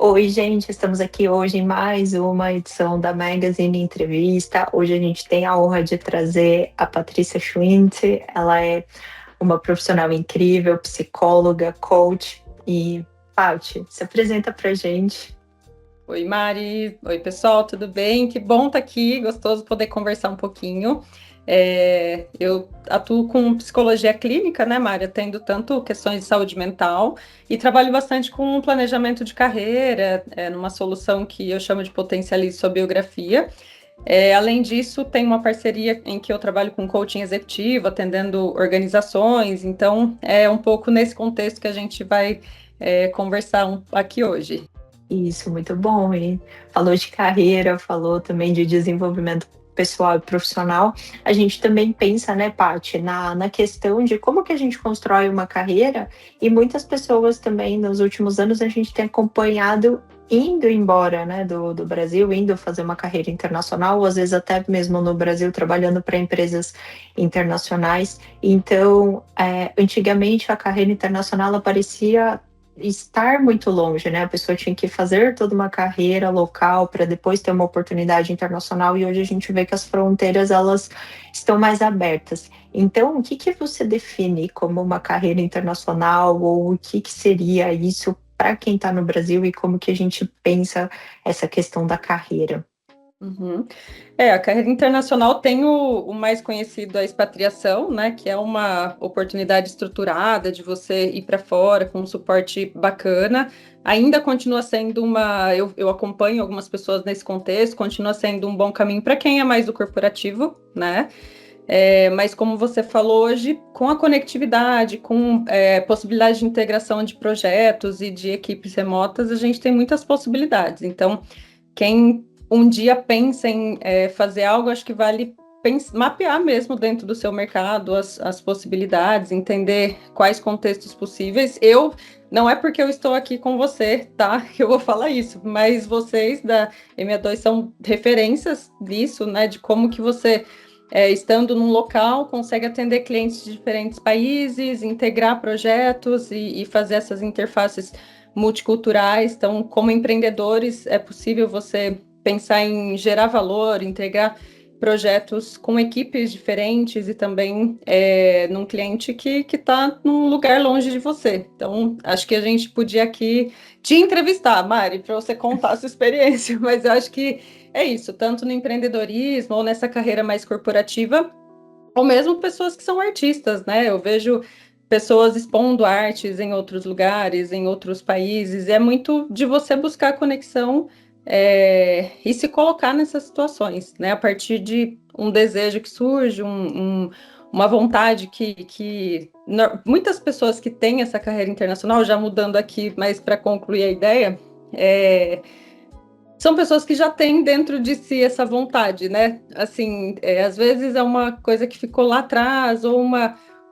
Oi, gente, estamos aqui hoje em mais uma edição da Magazine Entrevista. Hoje a gente tem a honra de trazer a Patrícia Schwintz. Ela é uma profissional incrível, psicóloga, coach. E, Paty, se apresenta pra gente. Oi, Mari. Oi, pessoal, tudo bem? Que bom estar aqui, gostoso poder conversar um pouquinho. Eu atuo com psicologia clínica, né, Mari? Atendo tanto questões de saúde mental e trabalho bastante com planejamento de carreira, numa solução que eu chamo de Potencialize Sua Biografia. Além disso, tem uma parceria em que eu trabalho com coaching executivo, atendendo organizações. Então, é um pouco nesse contexto que a gente vai conversar aqui hoje. Isso, muito bom. E falou de carreira, falou também de desenvolvimento pessoal e profissional. A gente também pensa, né, Paty, na questão de como que a gente constrói uma carreira, e muitas pessoas também, nos últimos anos, a gente tem acompanhado indo embora, né, do Brasil, indo fazer uma carreira internacional, ou às vezes até mesmo no Brasil, trabalhando para empresas internacionais. Então, antigamente a carreira internacional aparecia estar muito longe, né? A pessoa tinha que fazer toda uma carreira local para depois ter uma oportunidade internacional, e hoje a gente vê que as fronteiras elas estão mais abertas. Então, o que que você define como uma carreira internacional, ou o que que seria isso para quem está no Brasil, e como que a gente pensa essa questão da carreira? Uhum. A carreira internacional tem o mais conhecido, a expatriação, né, que é uma oportunidade estruturada de você ir para fora com um suporte bacana. Ainda continua sendo eu acompanho algumas pessoas nesse contexto, continua sendo um bom caminho para quem é mais do corporativo, né? Mas como você falou hoje, com a conectividade, com possibilidade de integração de projetos e de equipes remotas, a gente tem muitas possibilidades. Então, quem um dia pensa em fazer algo, acho que vale mapear mesmo dentro do seu mercado as possibilidades, entender quais contextos possíveis. Não é porque eu estou aqui com você, tá, que eu vou falar isso, mas vocês da MA2 são referências disso, né, de como que você, estando num local, consegue atender clientes de diferentes países, integrar projetos e fazer essas interfaces multiculturais. Então, como empreendedores, é possível você pensar em gerar valor, entregar projetos com equipes diferentes e também num cliente que está num lugar longe de você. Então, acho que a gente podia aqui te entrevistar, Mari, para você contar a sua experiência, mas eu acho que é isso, tanto no empreendedorismo ou nessa carreira mais corporativa, ou mesmo pessoas que são artistas, né? Eu vejo pessoas expondo artes em outros lugares, em outros países. É muito de você buscar conexão e se colocar nessas situações, né? A partir de um desejo que surge, uma vontade muitas pessoas que têm essa carreira internacional, já mudando aqui, mas para concluir a ideia, é, são pessoas que já têm dentro de si essa vontade, né? Assim, às vezes é uma coisa que ficou lá atrás, ou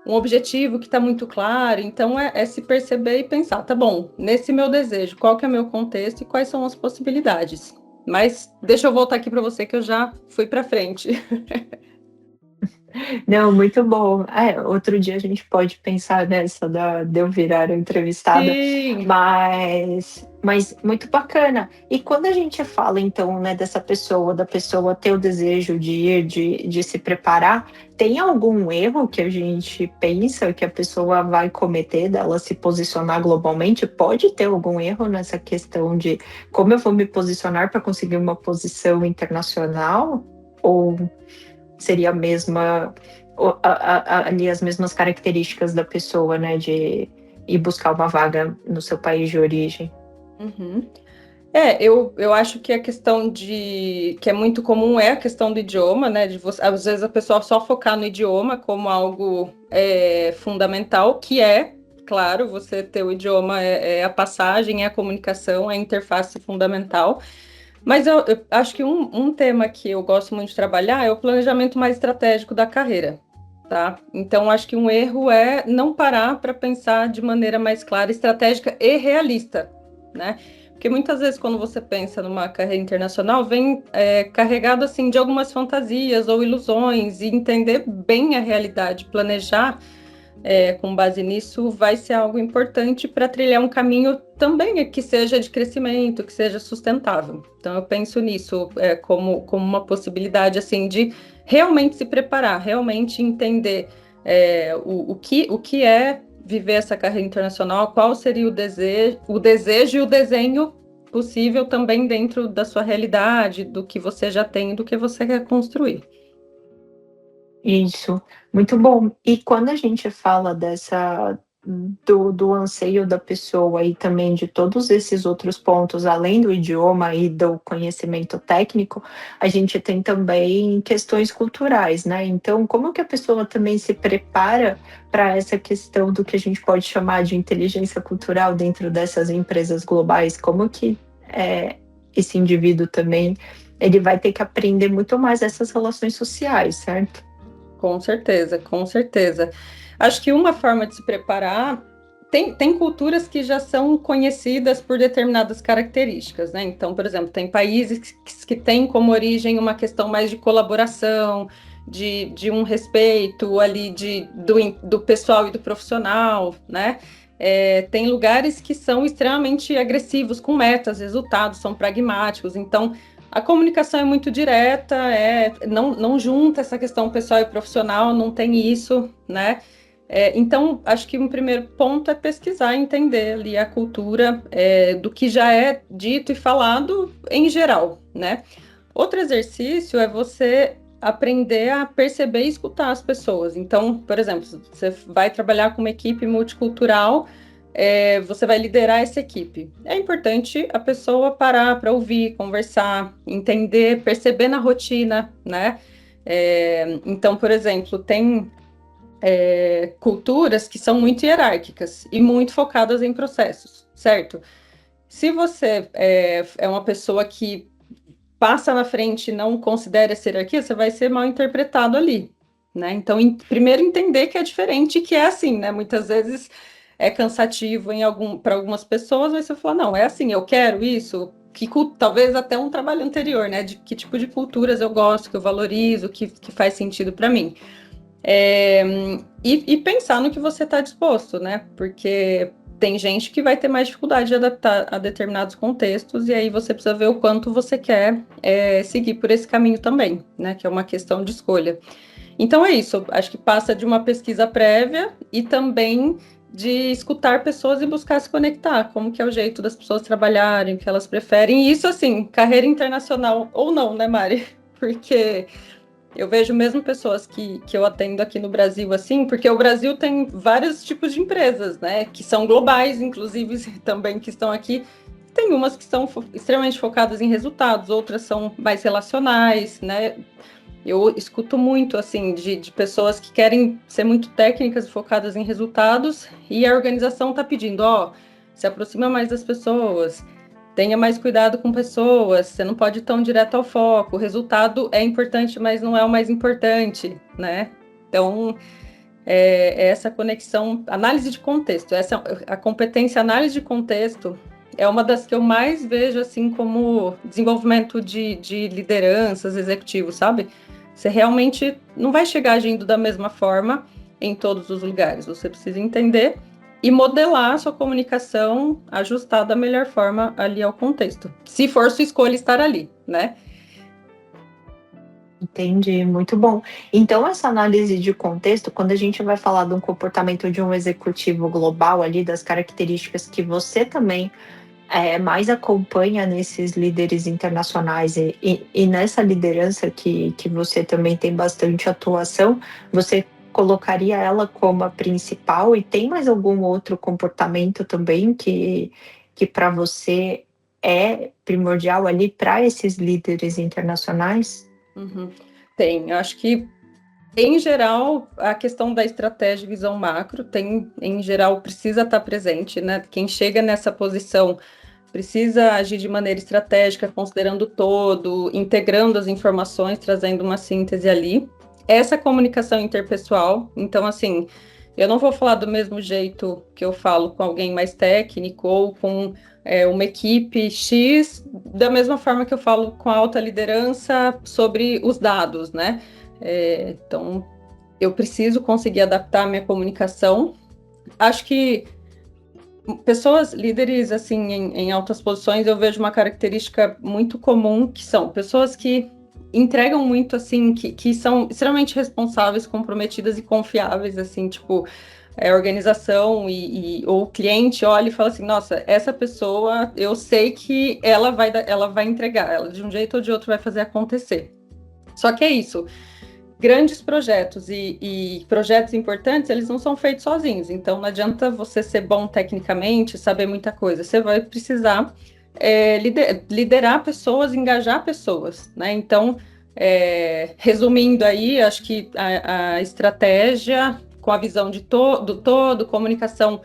um objetivo que está muito claro. Então, é se perceber e pensar, tá bom, nesse meu desejo, qual que é o meu contexto e quais são as possibilidades. Mas deixa eu voltar aqui para você, que eu já fui para frente. Não, muito bom. Outro dia a gente pode pensar nessa de eu virar a entrevistada, Sim. mas muito bacana. E quando a gente fala, então, né, dessa pessoa, da pessoa ter o desejo de ir, de se preparar, tem algum erro que a gente pensa que a pessoa vai cometer dela se posicionar globalmente? Pode ter algum erro nessa questão de como eu vou me posicionar para conseguir uma posição internacional? Ou seria a mesma, ali as mesmas características da pessoa, né, de ir buscar uma vaga no seu país de origem? Uhum. Eu acho que a questão que é muito comum é a questão do idioma, né? De você, às vezes a pessoa só focar no idioma como algo fundamental, que é, claro, você ter o idioma é a passagem, é a comunicação, é a interface fundamental. Mas eu acho que um tema que eu gosto muito de trabalhar é o planejamento mais estratégico da carreira, tá? Então, acho que um erro é não parar para pensar de maneira mais clara, estratégica e realista, né? Porque muitas vezes, quando você pensa numa carreira internacional, vem carregado assim de algumas fantasias ou ilusões, e entender bem a realidade, planejar com base nisso, vai ser algo importante para trilhar um caminho também que seja de crescimento, que seja sustentável. Então, eu penso nisso como uma possibilidade, assim, de realmente se preparar, realmente entender o que é viver essa carreira internacional, qual seria o desejo e o desenho possível também dentro da sua realidade, do que você já tem, do que você quer construir. Isso, muito bom. E quando a gente fala do anseio da pessoa e também de todos esses outros pontos, além do idioma e do conhecimento técnico, a gente tem também questões culturais, né. Então, como que a pessoa também se prepara para essa questão do que a gente pode chamar de inteligência cultural dentro dessas empresas globais? Como que, esse indivíduo também, ele vai ter que aprender muito mais essas relações sociais, certo? Com certeza, com certeza. Acho que uma forma de se preparar tem culturas que já são conhecidas por determinadas características, né? Então, por exemplo, tem países que têm como origem uma questão mais de colaboração, de um respeito ali do pessoal e do profissional, né? Tem lugares que são extremamente agressivos com metas, resultados, são pragmáticos. Então, a comunicação é muito direta, não junta essa questão pessoal e profissional, não tem isso, né? Então, acho que um primeiro ponto é pesquisar, entender ali a cultura do que já é dito e falado em geral, né? Outro exercício é você aprender a perceber e escutar as pessoas. Então, por exemplo, você vai trabalhar com uma equipe multicultural, você vai liderar essa equipe. É importante a pessoa parar para ouvir, conversar, entender, perceber na rotina, né? Então, por exemplo, tem culturas que são muito hierárquicas e muito focadas em processos, certo? Se você é uma pessoa que passa na frente e não considera essa hierarquia, você vai ser mal interpretado ali, né? Então, primeiro entender que é diferente e que é assim, né? Muitas vezes é cansativo para algumas pessoas, mas você fala, não, é assim, eu quero isso, talvez até um trabalho anterior, né? De que tipo de culturas eu gosto, que eu valorizo, que faz sentido para mim. É, e pensar no que você está disposto, né? Porque tem gente que vai ter mais dificuldade de adaptar a determinados contextos, e aí você precisa ver o quanto você quer seguir por esse caminho também, né? Que é uma questão de escolha. Então é isso, acho que passa de uma pesquisa prévia e também de escutar pessoas e buscar se conectar, como que é o jeito das pessoas trabalharem, o que elas preferem. E isso, assim, carreira internacional ou não, né, Mari? Porque eu vejo mesmo pessoas que eu atendo aqui no Brasil, assim, porque o Brasil tem vários tipos de empresas, né, que são globais, inclusive, também que estão aqui. Tem umas que são extremamente focadas em resultados, outras são mais relacionais, né. Eu escuto muito, assim, de pessoas que querem ser muito técnicas e focadas em resultados, e a organização está pedindo, se aproxima mais das pessoas, tenha mais cuidado com pessoas, você não pode ir tão direto ao foco, o resultado é importante, mas não é o mais importante, né? Então, essa conexão, análise de contexto, a competência análise de contexto é uma das que eu mais vejo, assim, como desenvolvimento de lideranças, executivos, sabe? Você realmente não vai chegar agindo da mesma forma em todos os lugares, você precisa entender e modelar a sua comunicação ajustada da melhor forma ali ao contexto, se for sua escolha estar ali, né? Entendi, muito bom. Então, essa análise de contexto, quando a gente vai falar de um comportamento de um executivo global ali, das características que você também mais acompanha nesses líderes internacionais e nessa liderança que você também tem bastante atuação, você colocaria ela como a principal e tem mais algum outro comportamento também que para você é primordial ali para esses líderes internacionais? Uhum. Tem, eu acho que em geral, a questão da estratégia e visão macro em geral, precisa estar presente, né? Quem chega nessa posição precisa agir de maneira estratégica, considerando o todo, integrando as informações, trazendo uma síntese ali. Essa comunicação interpessoal, então, assim, eu não vou falar do mesmo jeito que eu falo com alguém mais técnico ou com uma equipe X, da mesma forma que eu falo com a alta liderança sobre os dados, né? Então, eu preciso conseguir adaptar a minha comunicação. Acho que pessoas líderes, assim, em altas posições, eu vejo uma característica muito comum, que são pessoas que entregam muito, assim, que são extremamente responsáveis, comprometidas e confiáveis, assim, tipo, organização ou o cliente olha e fala assim, nossa, essa pessoa, eu sei que ela vai entregar, ela de um jeito ou de outro vai fazer acontecer. Só que é isso, grandes projetos e projetos importantes, eles não são feitos sozinhos. Então, não adianta você ser bom tecnicamente, saber muita coisa. Você vai precisar liderar pessoas, engajar pessoas, né? Então, resumindo aí, acho que a estratégia com a visão do todo, comunicação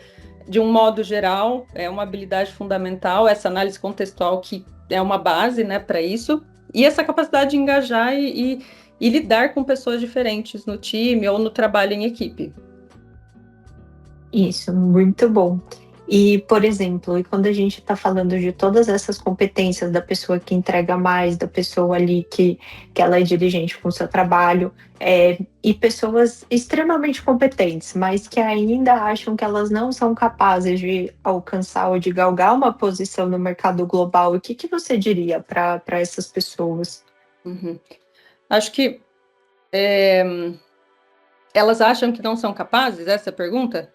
de um modo geral, é uma habilidade fundamental, essa análise contextual que é uma base, né, para isso, e essa capacidade de engajar e lidar com pessoas diferentes no time ou no trabalho em equipe. Isso, muito bom. E, por exemplo, e quando a gente está falando de todas essas competências da pessoa que entrega mais, da pessoa ali que ela é diligente com o seu trabalho, e pessoas extremamente competentes, mas que ainda acham que elas não são capazes de alcançar ou de galgar uma posição no mercado global, o que que você diria para essas pessoas? Uhum. Acho que elas acham que não são capazes, essa é a pergunta?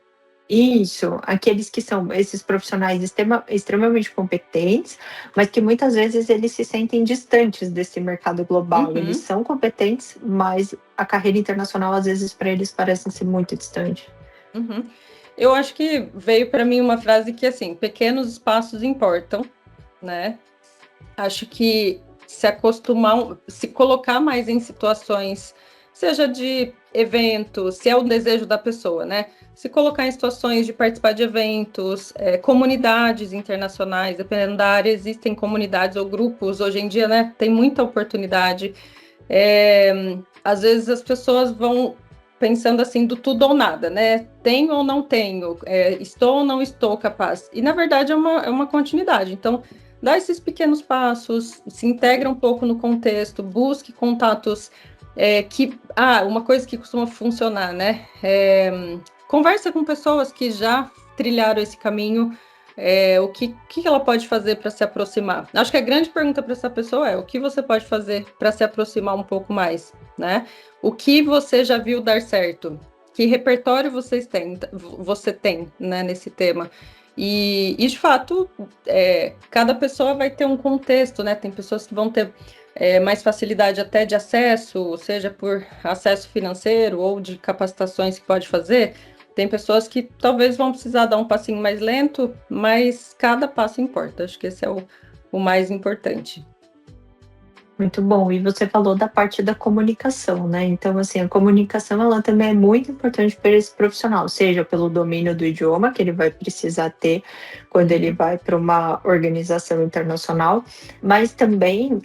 Isso, aqueles que são esses profissionais extremamente competentes, mas que muitas vezes eles se sentem distantes desse mercado global. Eles Uhum, são competentes, mas a carreira internacional às vezes para eles parece ser muito distante. uhum. Eu acho que veio para mim uma frase que, assim, pequenos passos importam, né? Acho que se acostumar, se colocar mais em situações, seja de evento, se é o desejo da pessoa, né? Se colocar em situações de participar de eventos, comunidades internacionais, dependendo da área, existem comunidades ou grupos, hoje em dia, né? Tem muita oportunidade. Às vezes as pessoas vão pensando assim do tudo ou nada, né? Tenho ou não tenho, estou ou não estou capaz. E na verdade é uma continuidade. Então, dá esses pequenos passos, se integra um pouco no contexto, busque contatos uma coisa que costuma funcionar, né? Conversa com pessoas que já trilharam esse caminho, o que ela pode fazer para se aproximar? Acho que a grande pergunta para essa pessoa é o que você pode fazer para se aproximar um pouco mais, né? O que você já viu dar certo? Que repertório você tem, né, nesse tema? E de fato, cada pessoa vai ter um contexto, né? Tem pessoas que vão ter mais facilidade até de acesso, seja por acesso financeiro ou de capacitações que pode fazer. Tem pessoas que talvez vão precisar dar um passinho mais lento, mas cada passo importa. Acho que esse é o mais importante. Muito bom. E você falou da parte da comunicação, né? Então, assim, a comunicação ela também é muito importante para esse profissional, seja pelo domínio do idioma que ele vai precisar ter quando ele Uhum, vai para uma organização internacional, mas também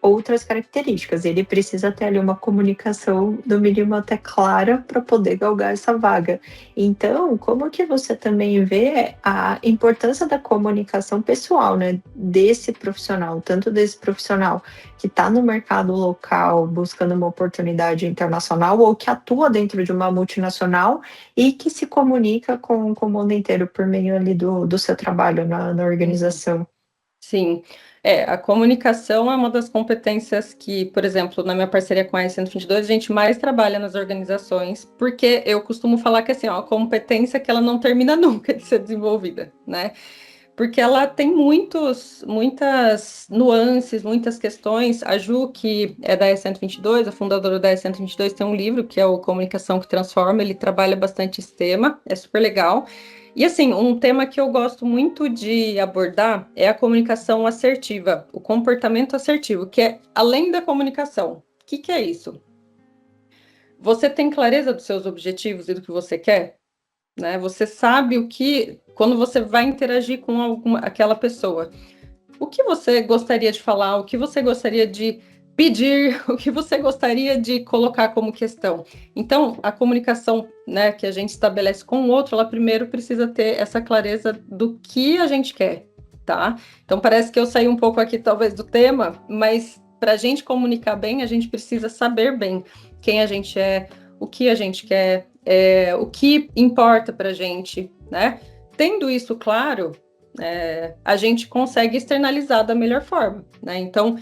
outras características. Ele precisa ter ali uma comunicação, no mínimo até clara, para poder galgar essa vaga. Então, como que você também vê a importância da comunicação pessoal, né? Desse profissional, tanto desse profissional que está no mercado local buscando uma oportunidade internacional ou que atua dentro de uma multinacional e que se comunica com o mundo inteiro por meio ali do seu trabalho na uhum. organização. Sim, a comunicação é uma das competências que, por exemplo, na minha parceria com a S122, a gente mais trabalha nas organizações, porque eu costumo falar que assim, ó, a competência que ela não termina nunca de ser desenvolvida, né? Porque ela tem muitas nuances, muitas questões. A Ju, que é da E122, a fundadora da E122, tem um livro que é o Comunicação que Transforma, ele trabalha bastante esse tema, é super legal. E assim, um tema que eu gosto muito de abordar é a comunicação assertiva, o comportamento assertivo, que é além da comunicação. O que que é isso? Você tem clareza dos seus objetivos e do que você quer? Né? Você sabe quando você vai interagir com aquela pessoa, o que você gostaria de falar, o que você gostaria de pedir, o que você gostaria de colocar como questão. Então, a comunicação, né, que a gente estabelece com o outro, ela primeiro precisa ter essa clareza do que a gente quer, tá? Então, parece que eu saí um pouco aqui, talvez, do tema, mas para a gente comunicar bem, a gente precisa saber bem quem a gente é, o que a gente quer, o que importa para a gente, né? Tendo isso claro, a gente consegue externalizar da melhor forma, né? Então,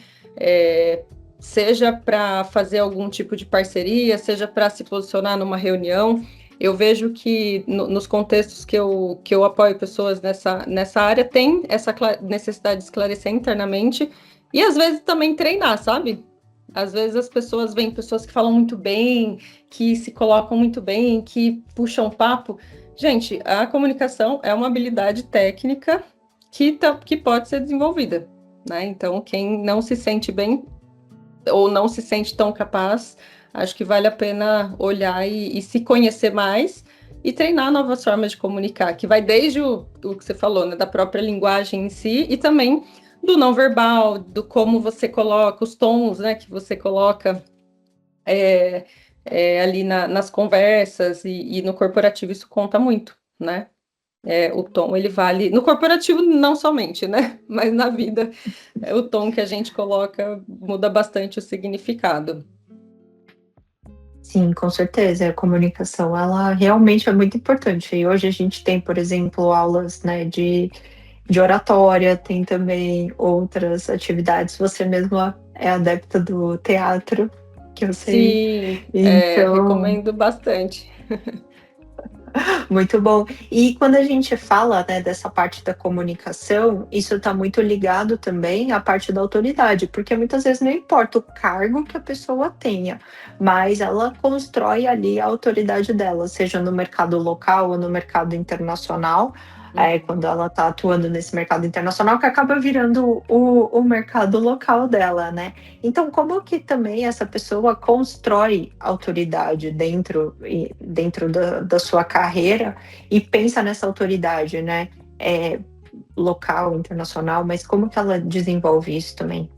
seja para fazer algum tipo de parceria, seja para se posicionar numa reunião, eu vejo que nos contextos que eu apoio pessoas nessa área, tem essa necessidade de esclarecer internamente e às vezes também treinar, sabe? Às vezes as pessoas vêm pessoas que falam muito bem, que se colocam muito bem, que puxam papo. Gente, a comunicação é uma habilidade técnica que pode ser desenvolvida, né? Então, quem não se sente bem ou não se sente tão capaz, acho que vale a pena olhar e se conhecer mais e treinar novas formas de comunicar, que vai desde o que você falou, né, da própria linguagem em si e também do não verbal, do como você coloca, os tons, né, que você coloca ali nas conversas e no corporativo isso conta muito, né? O tom, ele vale... No corporativo, não somente, né? Mas na vida, o tom que a gente coloca muda bastante o significado. Sim, com certeza. A comunicação, ela realmente é muito importante. E hoje a gente tem, por exemplo, aulas, né, de oratória, tem também outras atividades. Você mesma é adepta do teatro, que eu sei. Sim, Então, recomendo bastante. muito bom. E quando a gente fala, né, dessa parte da comunicação, isso está muito ligado também à parte da autoridade, porque muitas vezes não importa o cargo que a pessoa tenha, mas ela constrói ali a autoridade dela, seja no mercado local ou no mercado internacional. Uhum. Quando ela está atuando nesse mercado internacional, que acaba virando o mercado local dela, né? Então, como que também essa pessoa constrói autoridade dentro da sua carreira e pensa nessa autoridade, né? É, local, internacional, mas como que ela desenvolve isso também?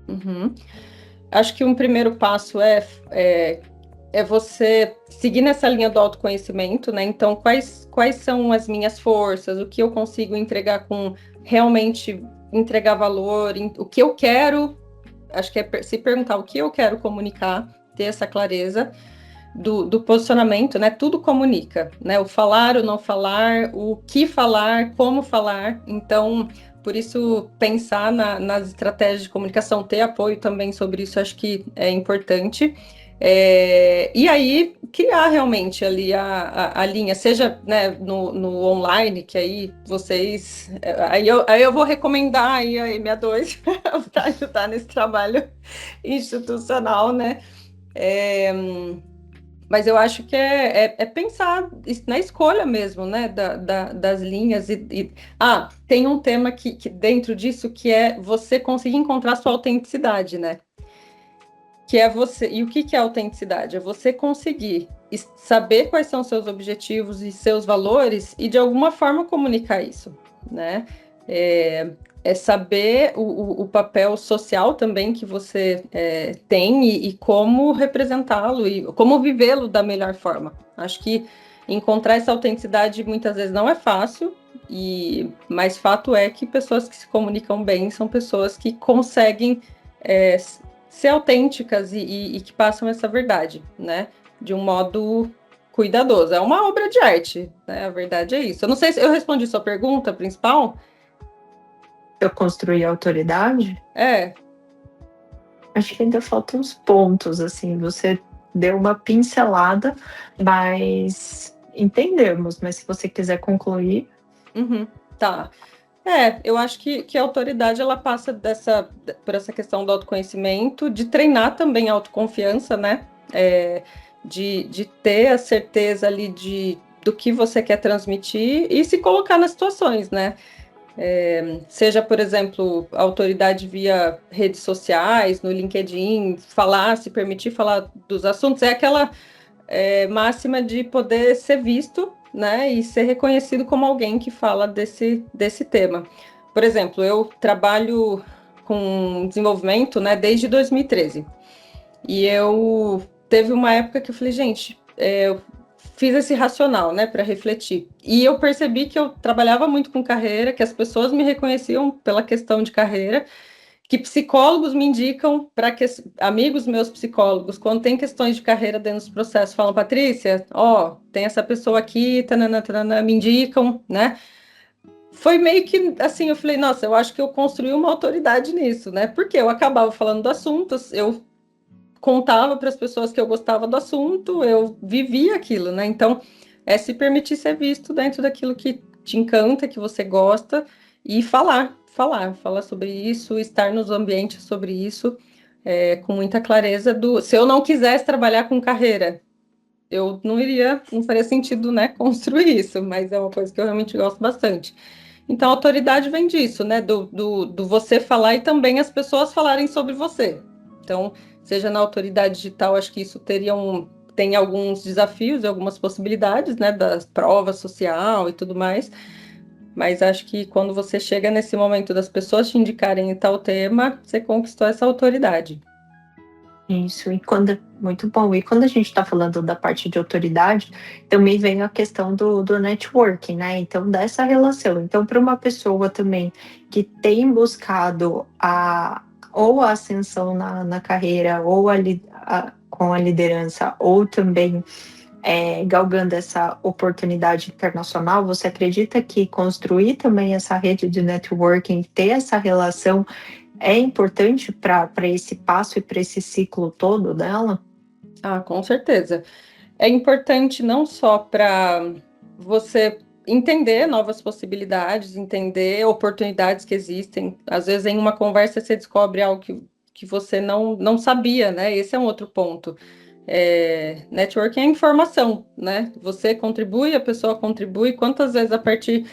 Uhum. Acho que um primeiro passo é você seguir nessa linha do autoconhecimento, né? Então, quais são as minhas forças, o que eu consigo entregar com realmente entregar valor, o que eu quero, acho que é se perguntar o que eu quero comunicar, ter essa clareza do posicionamento, né? Tudo comunica, né? O falar, o não falar, o que falar, como falar. Então, por isso, pensar nas estratégias de comunicação, ter apoio também sobre isso, acho que é importante. E aí, criar realmente ali a linha, seja, né, no online, que aí vocês. Aí eu vou recomendar aí a MA2 para ajudar nesse trabalho institucional, né? É, mas eu acho que é pensar na escolha mesmo, né, das linhas. Tem um tema que dentro disso que é você conseguir encontrar sua autenticidade, né? Que é você. E o que é autenticidade? É você conseguir saber quais são seus objetivos e seus valores e de alguma forma comunicar isso, né? É saber o papel social também que você tem e como representá-lo e como vivê-lo da melhor forma. Acho que encontrar essa autenticidade muitas vezes não é fácil, mas fato é que pessoas que se comunicam bem são pessoas que conseguem é, ser autênticas e que passam essa verdade, né? De um modo cuidadoso. É uma obra de arte, né? A verdade é isso. Eu não sei se eu respondi sua pergunta principal. Eu construir a autoridade? É. Acho que ainda faltam uns pontos, assim, você deu uma pincelada, mas entendemos, mas se você quiser concluir. Uhum, tá. Eu acho que a autoridade ela passa por essa questão do autoconhecimento, de treinar também a autoconfiança, né? De ter a certeza ali do que você quer transmitir e se colocar nas situações, né? Seja, por exemplo, autoridade via redes sociais, no LinkedIn, se permitir falar dos assuntos, é aquela máxima de poder ser visto, né, e ser reconhecido como alguém que fala desse tema. Por exemplo, eu trabalho com desenvolvimento, né, desde 2013. E eu teve uma época que eu falei, gente, eu fiz esse racional, né, para refletir. E eu percebi que eu trabalhava muito com carreira, que as pessoas me reconheciam pela questão de carreira, que psicólogos me indicam para que amigos meus psicólogos, quando tem questões de carreira dentro dos processos, falam, Patrícia, ó, tem essa pessoa aqui, tanana, tanana, me indicam, né? Foi meio que assim, eu falei, nossa, eu acho que eu construí uma autoridade nisso, né? Porque eu acabava falando do assunto, eu contava para as pessoas que eu gostava do assunto, eu vivia aquilo, né? Então, é se permitir ser visto dentro daquilo que te encanta, que você gosta, e falar sobre isso, estar nos ambientes sobre isso, com muita clareza do. Se eu não quisesse trabalhar com carreira, eu não iria, não faria sentido, né, construir isso, mas é uma coisa que eu realmente gosto bastante. Então, a autoridade vem disso, né? Do você falar e também as pessoas falarem sobre você. Então, seja na autoridade digital, acho que isso tem alguns desafios e algumas possibilidades, né? Da prova social e tudo mais. Mas acho que quando você chega nesse momento das pessoas te indicarem em tal tema, você conquistou essa autoridade. Isso, muito bom. E quando a gente está falando da parte de autoridade, também vem a questão do networking, né? Então, dessa relação. Então, para uma pessoa também que tem buscado ou a ascensão na carreira, ou com a liderança, ou também galgando essa oportunidade internacional, você acredita que construir também essa rede de networking, ter essa relação é importante para esse passo e para esse ciclo todo dela? Ah, com certeza. É importante não só para você entender novas possibilidades, entender oportunidades que existem. Às vezes, em uma conversa, você descobre algo que você não sabia, né? Esse é um outro ponto. Networking é informação, né? Você contribui, a pessoa contribui. Quantas vezes a partir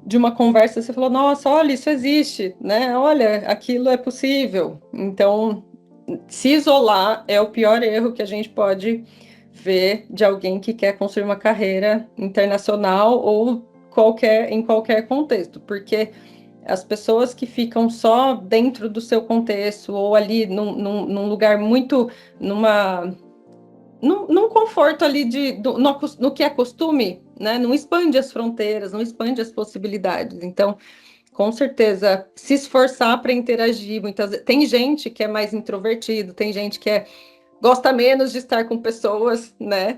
de uma conversa você falou, nossa, olha, isso existe, né? Olha, aquilo é possível. Então, se isolar é o pior erro que a gente pode ver de alguém que quer construir uma carreira internacional ou em qualquer contexto, porque as pessoas que ficam só dentro do seu contexto ou ali num lugar muito, num conforto ali no que é costume, né? Não expande as fronteiras, não expande as possibilidades. Então, com certeza, se esforçar para interagir. Muitas vezes, tem gente que é mais introvertido, tem gente que gosta menos de estar com pessoas, né?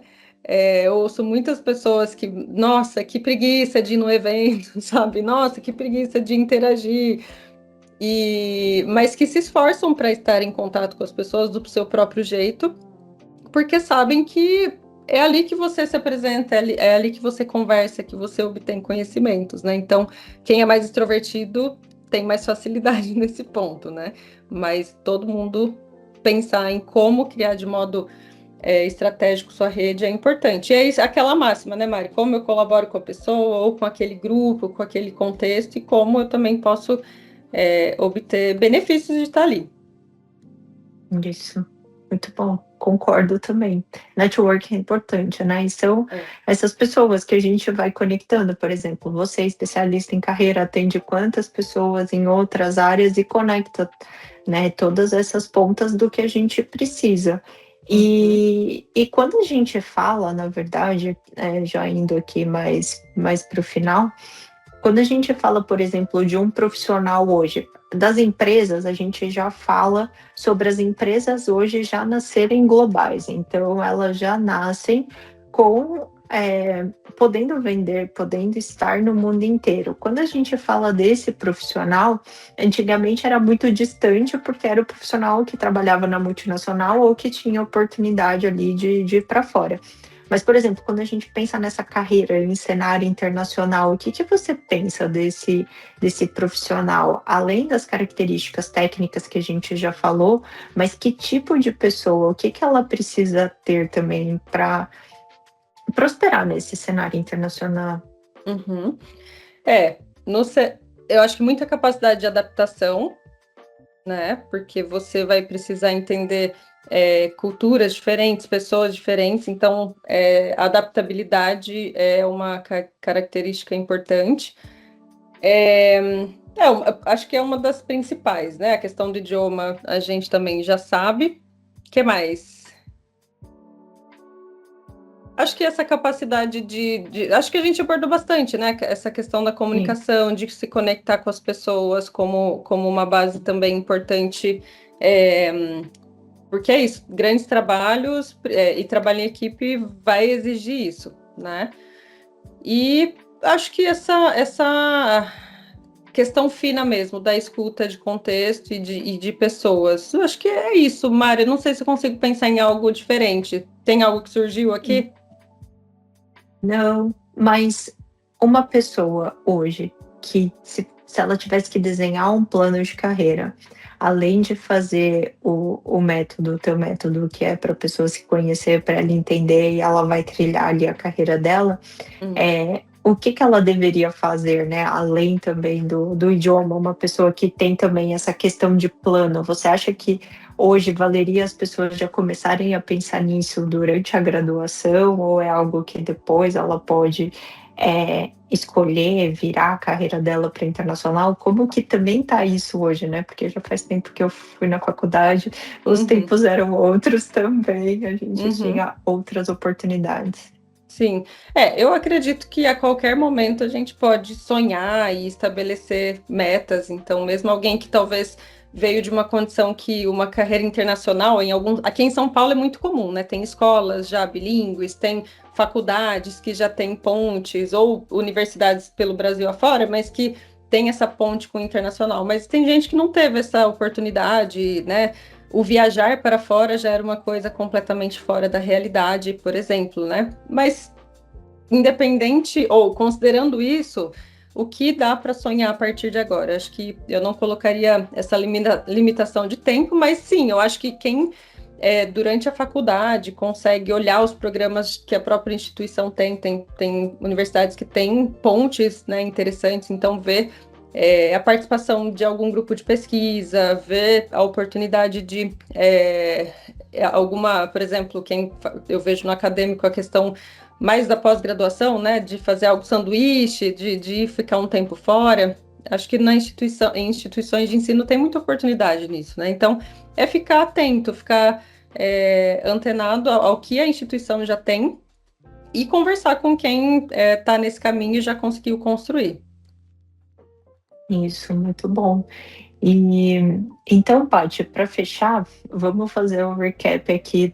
Eu ouço muitas pessoas que, nossa, que preguiça de ir no evento, sabe? Nossa, que preguiça de interagir. Mas que se esforçam para estar em contato com as pessoas do seu próprio jeito, porque sabem que é ali que você se apresenta, é ali que você conversa, que você obtém conhecimentos, né? Então, quem é mais extrovertido tem mais facilidade nesse ponto, né? Mas todo mundo pensar em como criar de modo estratégico sua rede é importante. E é isso, aquela máxima, né, Mari? Como eu colaboro com a pessoa, ou com aquele grupo, com aquele contexto, e como eu também posso obter benefícios de estar ali. Isso, muito bom, concordo também. Networking é importante, né? E são essas pessoas que a gente vai conectando, por exemplo, você, especialista em carreira, atende quantas pessoas em outras áreas e conecta, né, todas essas pontas do que a gente precisa. E quando a gente fala, na verdade, já indo aqui mais para o final, quando a gente fala, por exemplo, de um profissional hoje, das empresas, a gente já fala sobre as empresas hoje já nascerem globais. Então, elas já nascem com podendo vender, podendo estar no mundo inteiro. Quando a gente fala desse profissional, antigamente era muito distante, porque era o profissional que trabalhava na multinacional ou que tinha oportunidade ali de ir para fora. Mas, por exemplo, quando a gente pensa nessa carreira em cenário internacional, o que você pensa desse profissional? Além das características técnicas que a gente já falou, mas que tipo de pessoa, o que ela precisa ter também para prosperar nesse cenário internacional? Uhum. Eu acho que muita capacidade de adaptação, né? Porque você vai precisar entender culturas diferentes, pessoas diferentes, então a adaptabilidade é uma característica importante. Acho que é uma das principais, né? A questão do idioma a gente também já sabe. O que mais? Acho que essa capacidade acho que a gente abordou bastante, né? Essa questão da Sim. comunicação, de se conectar com as pessoas como uma base também importante. é, Porque é isso, grandes trabalhos e trabalho em equipe vai exigir isso, né? E acho que essa questão fina mesmo da escuta de contexto e de pessoas. Eu acho que é isso, Mário. Não sei se eu consigo pensar em algo diferente. Tem algo que surgiu aqui? Não, mas uma pessoa hoje que, se ela tivesse que desenhar um plano de carreira, além de fazer o método, o teu método, que é para a pessoa se conhecer, para ela entender e ela vai trilhar ali a carreira dela, Hum. o que que ela deveria fazer, né? Além também do idioma, uma pessoa que tem também essa questão de plano. Você acha que hoje valeria as pessoas já começarem a pensar nisso durante a graduação, ou é algo que depois ela pode escolher virar a carreira dela para internacional? Como que também está isso hoje, né? Porque já faz tempo que eu fui na faculdade, os Uhum, tempos eram outros também, a gente uhum. tinha outras oportunidades. Sim, eu acredito que a qualquer momento a gente pode sonhar e estabelecer metas. Então, mesmo alguém que talvez veio de uma condição que uma carreira internacional, aqui em São Paulo é muito comum, né? Tem escolas já bilíngues, tem faculdades que já têm pontes, ou universidades pelo Brasil afora, mas que tem essa ponte com o internacional. Mas tem gente que não teve essa oportunidade, né? O viajar para fora já era uma coisa completamente fora da realidade, por exemplo, né? Mas independente ou considerando isso, o que dá para sonhar a partir de agora? Acho que eu não colocaria essa limitação de tempo, mas sim, eu acho que quem durante a faculdade consegue olhar os programas que a própria instituição tem universidades que têm pontes, né, interessantes, então ver a participação de algum grupo de pesquisa, ver a oportunidade de alguma, por exemplo, eu vejo no acadêmico a questão mais da pós-graduação, né, de fazer algo sanduíche, de ficar um tempo fora. Acho que em instituições de ensino tem muita oportunidade nisso, né? Então, é ficar atento, ficar antenado ao que a instituição já tem e conversar com quem está nesse caminho e já conseguiu construir. Isso, muito bom. E então, Paty, para fechar, vamos fazer um recap aqui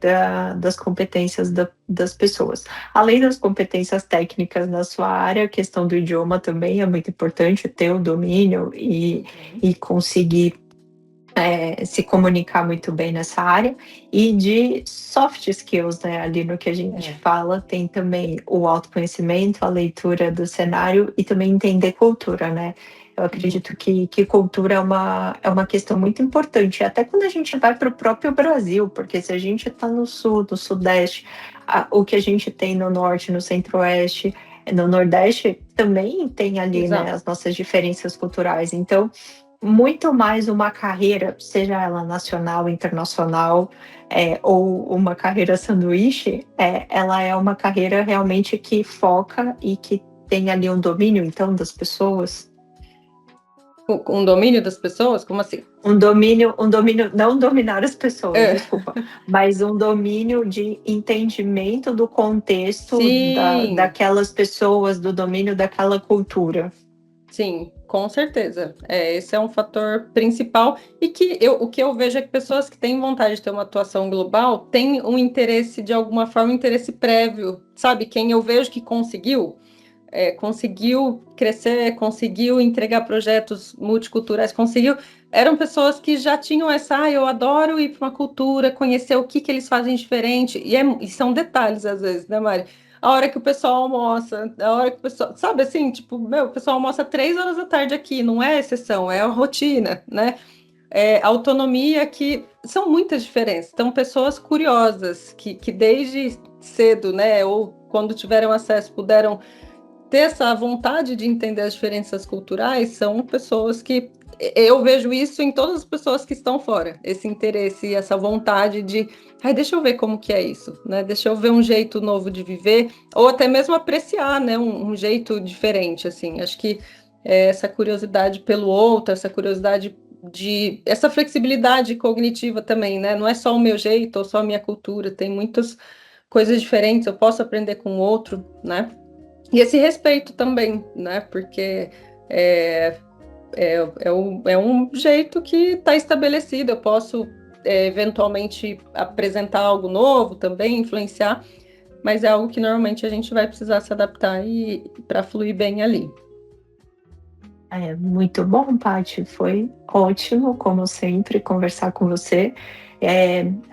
das competências das pessoas. Além das competências técnicas na sua área, a questão do idioma também é muito importante, ter o domínio Uhum. e conseguir se comunicar muito bem nessa área. E de soft skills, né? Ali no que a gente É. fala, tem também o autoconhecimento, a leitura do cenário e também entender cultura, né? Eu Uhum. acredito que cultura é uma questão muito importante, até quando a gente vai para o próprio Brasil, porque se a gente está no sul, no sudeste, o que a gente tem no norte, no centro-oeste, no nordeste, também tem ali, né, Exato. as nossas diferenças culturais. Então, muito mais uma carreira, seja ela nacional, internacional, ou uma carreira sanduíche, ela é uma carreira realmente que foca e que tem ali um domínio, então, das pessoas. Com domínio das pessoas? Como assim? Um domínio, não dominar as pessoas, É. desculpa, mas um domínio de entendimento do contexto Sim, daquelas pessoas, do domínio daquela cultura. sim, com certeza. Esse é um fator principal e o que eu vejo é que pessoas que têm vontade de ter uma atuação global têm um interesse, de alguma forma, um interesse prévio, sabe? Quem eu vejo que conseguiu crescer, conseguiu entregar projetos multiculturais, eram pessoas que já tinham eu adoro ir para uma cultura, conhecer o que que eles fazem diferente, e são detalhes às vezes, né, Mari? A hora que o pessoal almoça, a hora que o pessoal, sabe assim, tipo, meu, o pessoal almoça 3 horas da tarde aqui, não é exceção, é a rotina, né? Autonomia que são muitas diferenças. Então, pessoas curiosas que desde cedo, né, ou quando tiveram acesso, puderam ter essa vontade de entender as diferenças culturais são pessoas que eu vejo isso em todas as pessoas que estão fora, esse interesse, essa vontade de, ai, deixa eu ver como que é isso, né? Deixa eu ver um jeito novo de viver, ou até mesmo apreciar, né? Um jeito diferente, assim. Acho que essa curiosidade pelo outro, essa curiosidade essa flexibilidade cognitiva também, né? Não é só o meu jeito ou só a minha cultura, tem coisas diferentes, eu posso aprender com o outro, né? E esse respeito também, né? Porque é, é um jeito que está estabelecido. Eu posso eventualmente apresentar algo novo também, influenciar, mas é algo que normalmente a gente vai precisar se adaptar e para fluir bem ali. É muito bom, Paty. Foi ótimo, como sempre, conversar com você.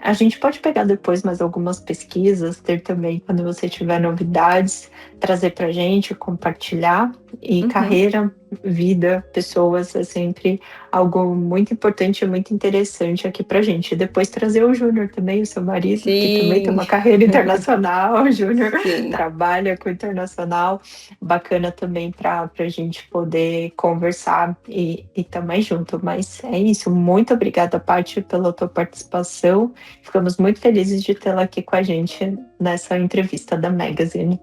A gente pode pegar depois mais algumas pesquisas, ter também, quando você tiver novidades, trazer para a gente, compartilhar. E Uhum. carreira, vida, pessoas é sempre algo muito importante e muito interessante aqui para a gente. E depois trazer o Júnior também, o seu marido, que também tem Sim, uma carreira internacional. O Júnior sim. trabalha com internacional, bacana também para a gente poder conversar e estar mais junto. Mas é isso, muito obrigada, Paty, pela tua participação. Ficamos muito felizes de tê-la aqui com a gente nessa entrevista da Magazine.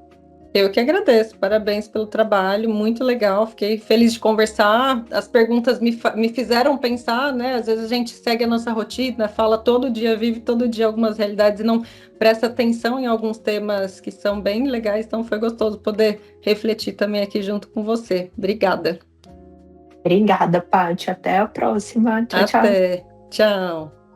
Eu que agradeço, parabéns pelo trabalho, muito legal, fiquei feliz de conversar. As perguntas me fizeram pensar, né? Às vezes a gente segue a nossa rotina, fala todo dia, vive todo dia algumas realidades e não presta atenção em alguns temas que são bem legais, então foi gostoso poder refletir também aqui junto com você. Obrigada. Obrigada, Paty. Até a próxima. Tchau, tchau. Até. Tchau.